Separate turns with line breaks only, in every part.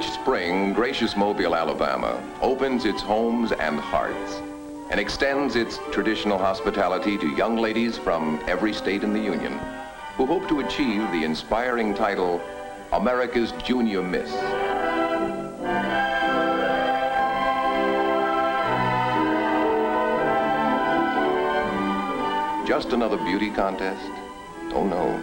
Each spring, gracious Mobile, Alabama opens its homes and hearts and extends its traditional hospitality to young ladies from every state in the Union who hope to achieve the inspiring title, America's Junior Miss. Just another beauty contest? Oh no.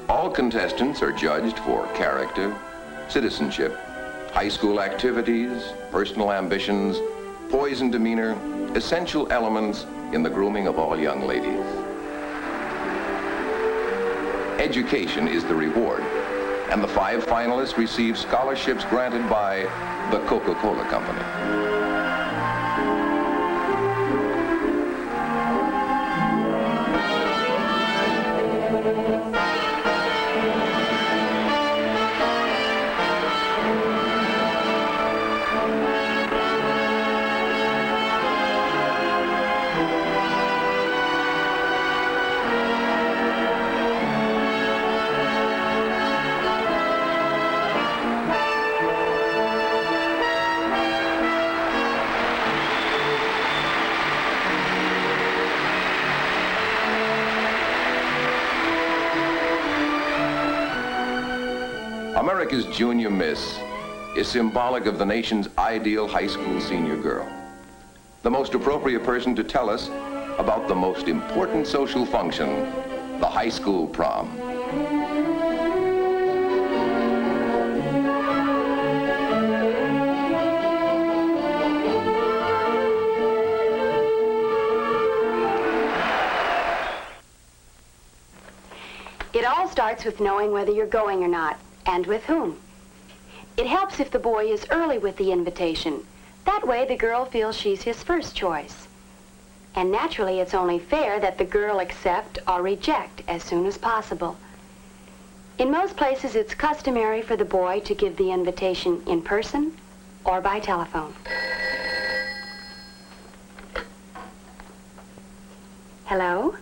All contestants are judged for character, citizenship, high school activities, personal ambitions, poise and demeanor, essential elements in the grooming of all young ladies. Education is the reward, and the 5 finalists receive scholarships granted by the Coca-Cola Company. America's Junior Miss is symbolic of the nation's ideal high school senior girl. The most appropriate person to tell us about the most important social function, the high school prom.
It all starts with knowing whether you're going or not. And with whom. It helps if the boy is early with the invitation. That way the girl feels she's his first choice. And naturally it's only fair that the girl accept or reject as soon as possible. In most places it's customary for the boy to give the invitation in person or by telephone. Hello?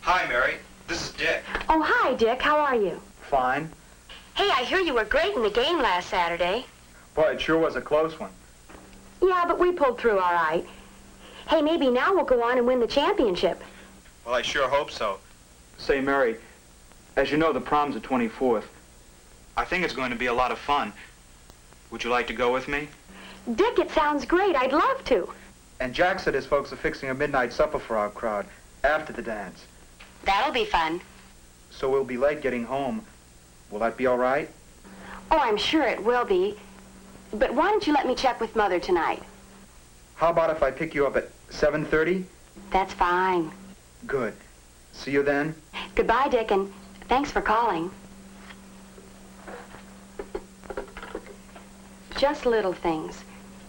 Hi, Mary. This is Dick.
Oh, hi, Dick. How are you?
Fine.
Hey, I hear you were great in the game last Saturday.
Boy, it sure was a close one.
Yeah, but we pulled through all right. Hey, maybe now we'll go on and win the championship.
Well, I sure hope so. Say, Mary, as you know, the prom's the 24th. I think it's going to be a lot of fun. Would you like to go with me?
Dick, it sounds great. I'd love to.
And Jack said his folks are fixing a midnight supper for our crowd after the dance.
That'll be fun.
So we'll be late getting home. Will that be all right?
Oh, I'm sure it will be. But why don't you let me check with Mother tonight?
How about if I pick you up at 7:30?
That's fine.
Good. See you then.
Goodbye, Dick, and thanks for calling. Just little things,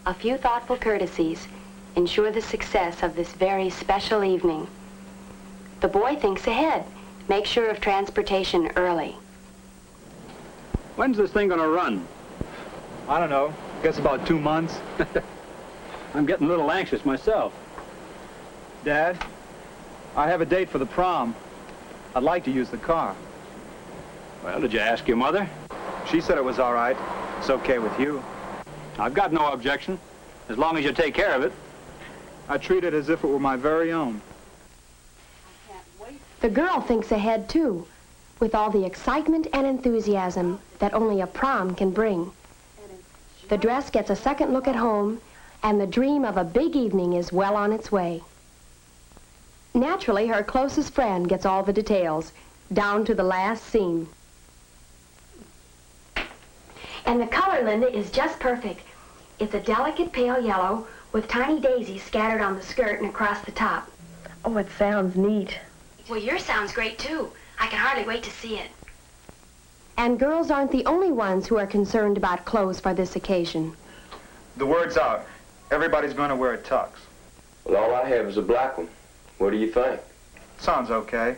a few thoughtful courtesies, ensure the success of this very special evening. The boy thinks ahead. Make sure of transportation early.
When's this thing gonna run?
I don't know. Guess about 2 months.
I'm getting a little anxious myself.
Dad, I have a date for the prom. I'd like to use the car.
Well, did you ask your mother?
She said it was all right. It's okay with you.
I've got no objection, as long as you take care of it.
I treat it as if it were my very own.
The girl thinks ahead, too, with all the excitement and enthusiasm that only a prom can bring. The dress gets a second look at home, and the dream of a big evening is well on its way. Naturally, her closest friend gets all the details, down to the last scene. And the color, Linda, is just perfect. It's a delicate pale yellow with tiny daisies scattered on the skirt and across the top.
Oh, it sounds neat.
Well, yours sounds great, too. I can hardly wait to see it. And girls aren't the only ones who are concerned about clothes for this occasion.
The word's out. Everybody's going to wear a tux.
Well, all I have is a black one. What do you think?
Sounds okay.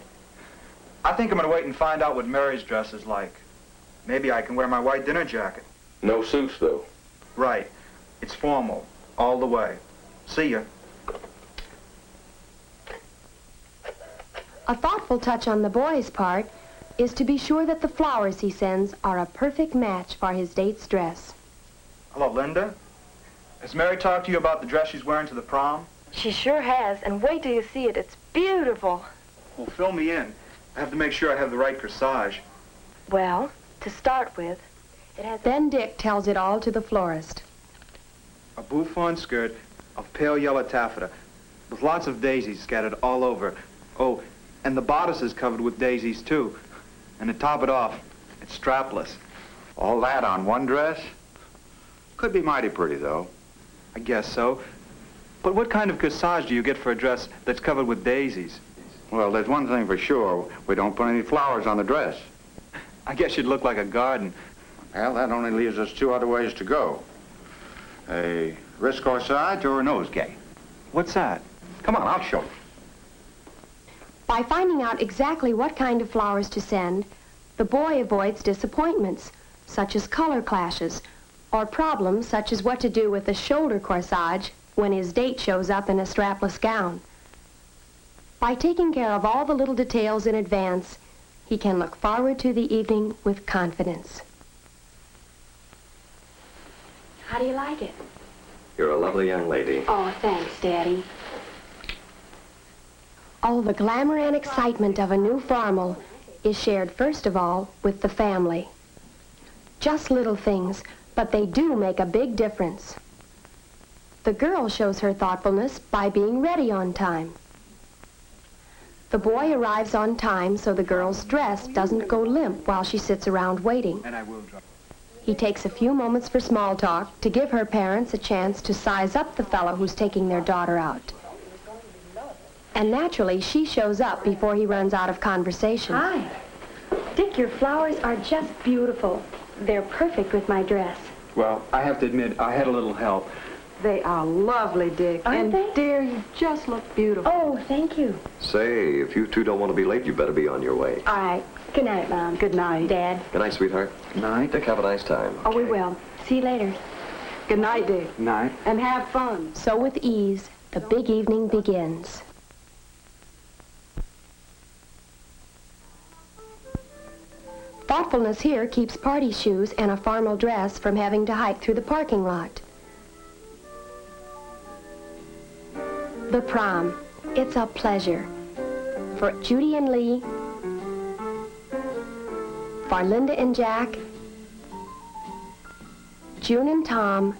I think I'm going to wait and find out what Mary's dress is like. Maybe I can wear my white dinner jacket.
No suits, though.
Right. It's formal, all the way. See ya.
A thoughtful touch on the boy's part is to be sure that the flowers he sends are a perfect match for his date's dress.
Hello, Linda. Has Mary talked to you about the dress she's wearing to the prom?
She sure has, and wait till you see it. It's beautiful.
Well, fill me in. I have to make sure I have the right corsage.
Well, to start with, it has...
Then Dick tells it all to the florist.
A bouffant skirt of pale yellow taffeta with lots of daisies scattered all over. Oh, and the bodice is covered with daisies, too. And to top it off, it's strapless.
All that on one dress? Could be mighty pretty, though.
I guess so. But what kind of corsage do you get for a dress that's covered with daisies?
Well, there's one thing for sure. We don't put any flowers on the dress.
I guess you'd look like a garden.
Well, that only leaves us two other ways to go. A wrist corsage or a nosegay.
What's that?
Come on, I'll show you.
By finding out exactly what kind of flowers to send, the boy avoids disappointments, such as color clashes, or problems such as what to do with the shoulder corsage when his date shows up in a strapless gown. By taking care of all the little details in advance, he can look forward to the evening with confidence. How do you like it?
You're a lovely young lady.
Oh, thanks, Daddy. All the glamour and excitement of a new formal is shared first of all with the family. Just little things, but they do make a big difference. The girl shows her thoughtfulness by being ready on time. The boy arrives on time so the girl's dress doesn't go limp while she sits around waiting.
And I will drop.
He takes a few moments for small talk to give her parents a chance to size up the fellow who's taking their daughter out. And naturally, she shows up before he runs out of conversation.
Hi. Dick, your flowers are just beautiful. They're perfect with my dress.
Well, I have to admit, I had a little help.
They are lovely, Dick.
Aren't they?
Dear, you just look beautiful.
Oh, thank you.
Say, if you two don't want to be late, you better be on your way.
All right. Good night, Mom.
Good night.
Dad.
Good night, sweetheart.
Night.
Dick, have a nice time.
Oh, we will. See you later.
Good night, Dick.
Night.
And have fun.
So with ease, the big evening begins. Thoughtfulness here keeps party shoes and a formal dress from having to hike through the parking lot. The prom. It's a pleasure. For Judy and Lee, for Linda and Jack, June and Tom,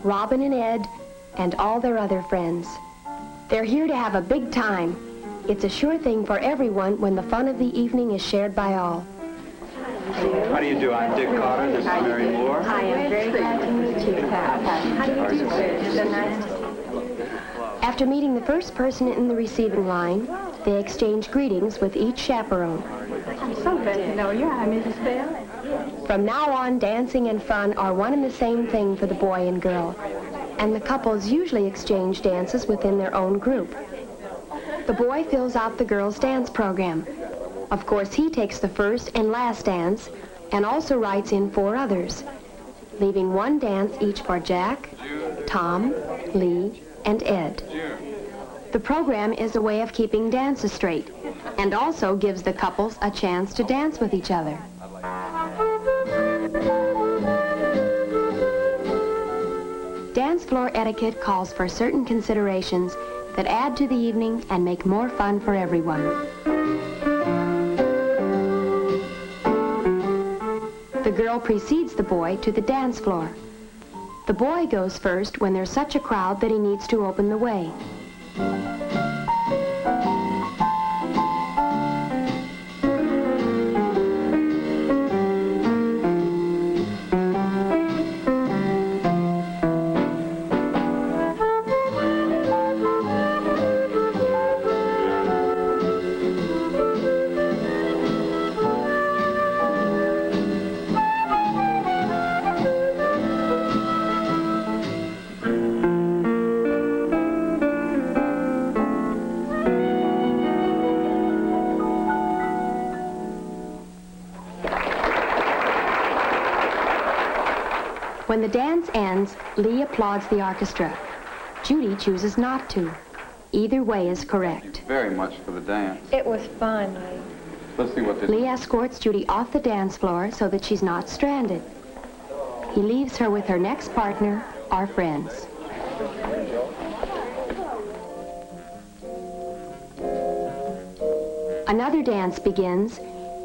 Robin and Ed, and all their other friends. They're here to have a big time. It's a sure thing for everyone when the fun of the evening is shared by all.
How do you do? I'm Dick Carter. This is Mary Moore.
Hi, I'm very glad to meet you. How do you do, sir? It's so nice to see you.
After meeting the first person in the receiving line, they exchange greetings with each chaperone.
I'm so glad to know you. I'm Mrs. Bell.
From now on, dancing and fun are one and the same thing for the boy and girl, and the couples usually exchange dances within their own group. The boy fills out the girl's dance program. Of course, he takes the first and last dance and also writes in 4 others, leaving 1 dance each for Jack, Tom, Lee, and Ed. The program is a way of keeping dances straight and also gives the couples a chance to dance with each other. Dance floor etiquette calls for certain considerations that add to the evening and make more fun for everyone. The girl precedes the boy to the dance floor. The boy goes first when there's such a crowd that he needs to open the way. When the dance ends, Lee applauds the orchestra. Judy chooses not to. Either way is correct.
Very much for the dance.
It was fun.
Let's see what this
Lee escorts Judy off the dance floor so that she's not stranded. he leaves her with her next partner or friends. Another dance begins,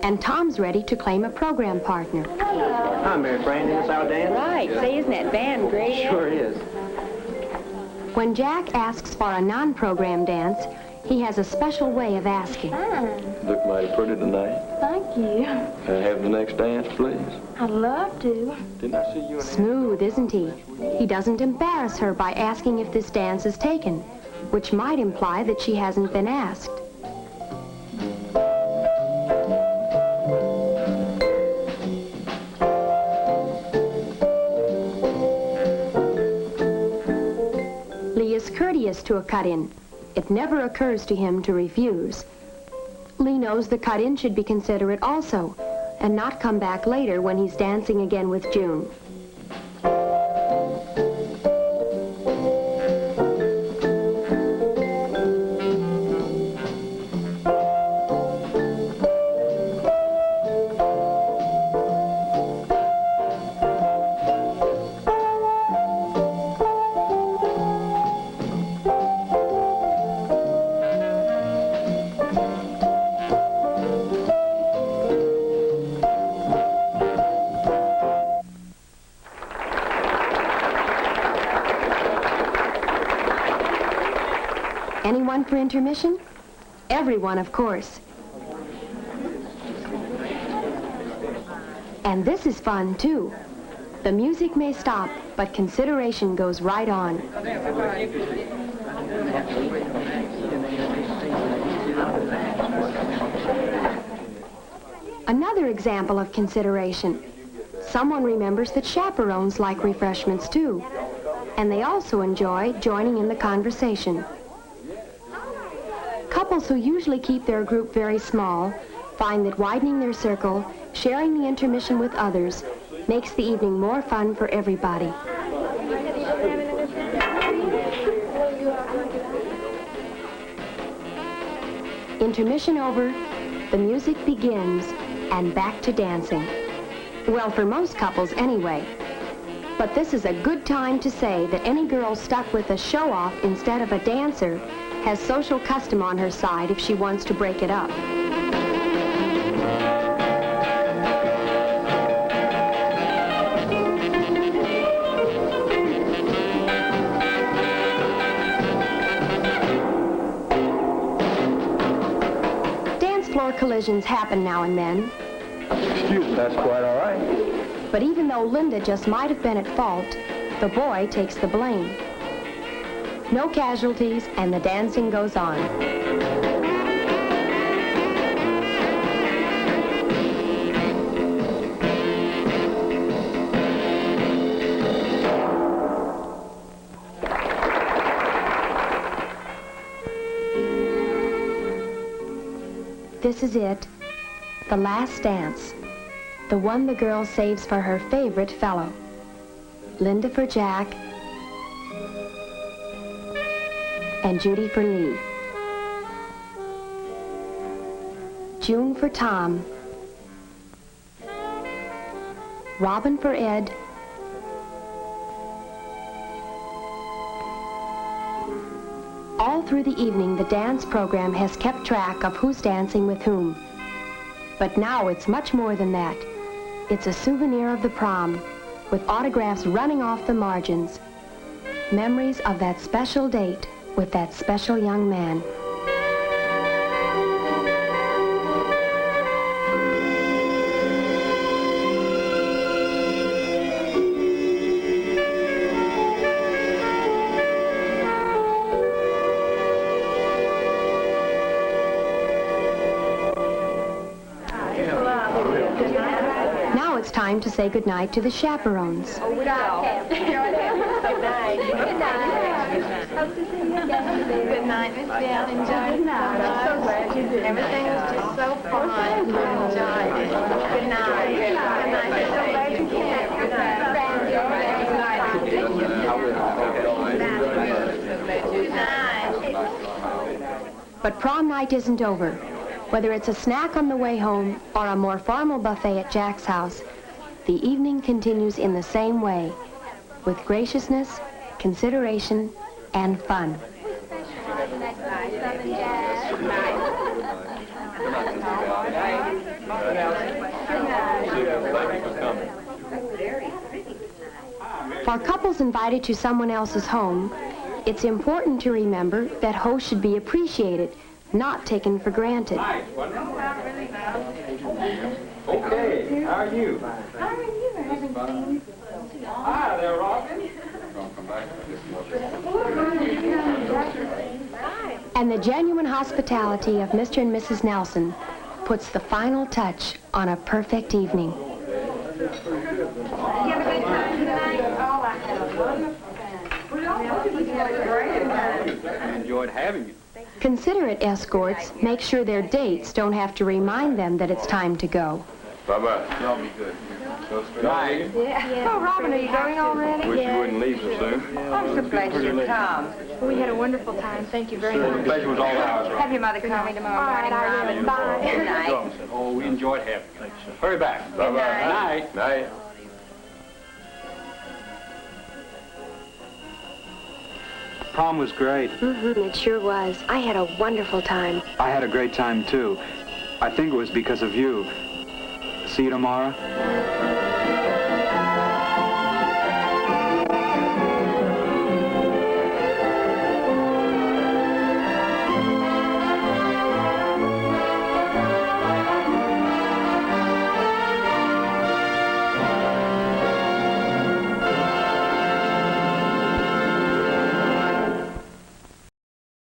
and Tom's ready to claim a program partner.
Hi, Mary Fran. Is this our dance?
Right. Say, isn't that band great?
Sure is.
When Jack asks for a non-program dance, he has a special way of asking.
Look mighty pretty tonight.
Thank you.
Can I have the next dance, please?
I'd love to.
Didn't I see you in
Smooth, isn't he? He doesn't embarrass her by asking if this dance is taken, which might imply that she hasn't been asked. Lee is courteous to a cut-in. It never occurs to him to refuse. Lee knows the cut-in should be considerate also, and not come back later when he's dancing again with June. Anyone for intermission? Everyone, of course. And this is fun, too. The music may stop, but consideration goes right on. Another example of consideration. Someone remembers that chaperones like refreshments, too. And they also enjoy joining in the conversation. Couples who usually keep their group very small find that widening their circle, sharing the intermission with others, makes the evening more fun for everybody. Intermission over, the music begins, and back to dancing. Well, for most couples anyway. But this is a good time to say that any girl stuck with a show-off instead of a dancer has social custom on her side if she wants to break it up. Dance floor collisions happen now and then.
Excuse me, that's quite all right.
But even though Linda just might have been at fault, the boy takes the blame. No casualties, and the dancing goes on. This is it, the last dance, the one the girl saves for her favorite fellow. Linda for Jack, and Judy for Lee. June for Tom. Robin for Ed. All through the evening, the dance program has kept track of who's dancing with whom. But now it's much more than that. It's a souvenir of the prom, with autographs running off the margins. Memories of that special date with that special young man. Now it's time to say goodnight to the chaperones.
Good night. Good night, Miss Bell. Enjoyed it. I'm so glad you did. Everything was just so fun. I enjoyed it. Good night. Good night. I'm so glad you came. Good night.
But prom night isn't over. Whether it's a snack on the way home or a more formal buffet at Jack's house, the evening continues in the same way, with graciousness, consideration, and fun. For couples invited to someone else's home, it's important to remember that hosts should be appreciated, not taken for granted.
Okay, how are you?
How are you? I haven't seen you.
Hi there, Robin.
And the genuine hospitality of Mr. and Mrs. Nelson puts the final touch on a perfect evening.
You have a good time tonight? Oh, I had a wonderful time.
I enjoyed having you.
Considerate escorts make sure their dates don't have to remind them that it's time to go.
Bye-bye.
Y'all be good. Night.
Oh, Robin, are you going already?
Wish you wouldn't leave so soon.
I'm so glad you come. We had a wonderful time. Thank you very
The
much.
pleasure was all ours, Robin.
Have your mother call me tomorrow morning, Robin. Bye. Good night.
Oh, we enjoyed having you. Hurry back.
Bye-bye.
Night.
Night.
Prom was great.
It sure was. I had a wonderful time.
I had a great time, too. I think it was because of you. See you tomorrow?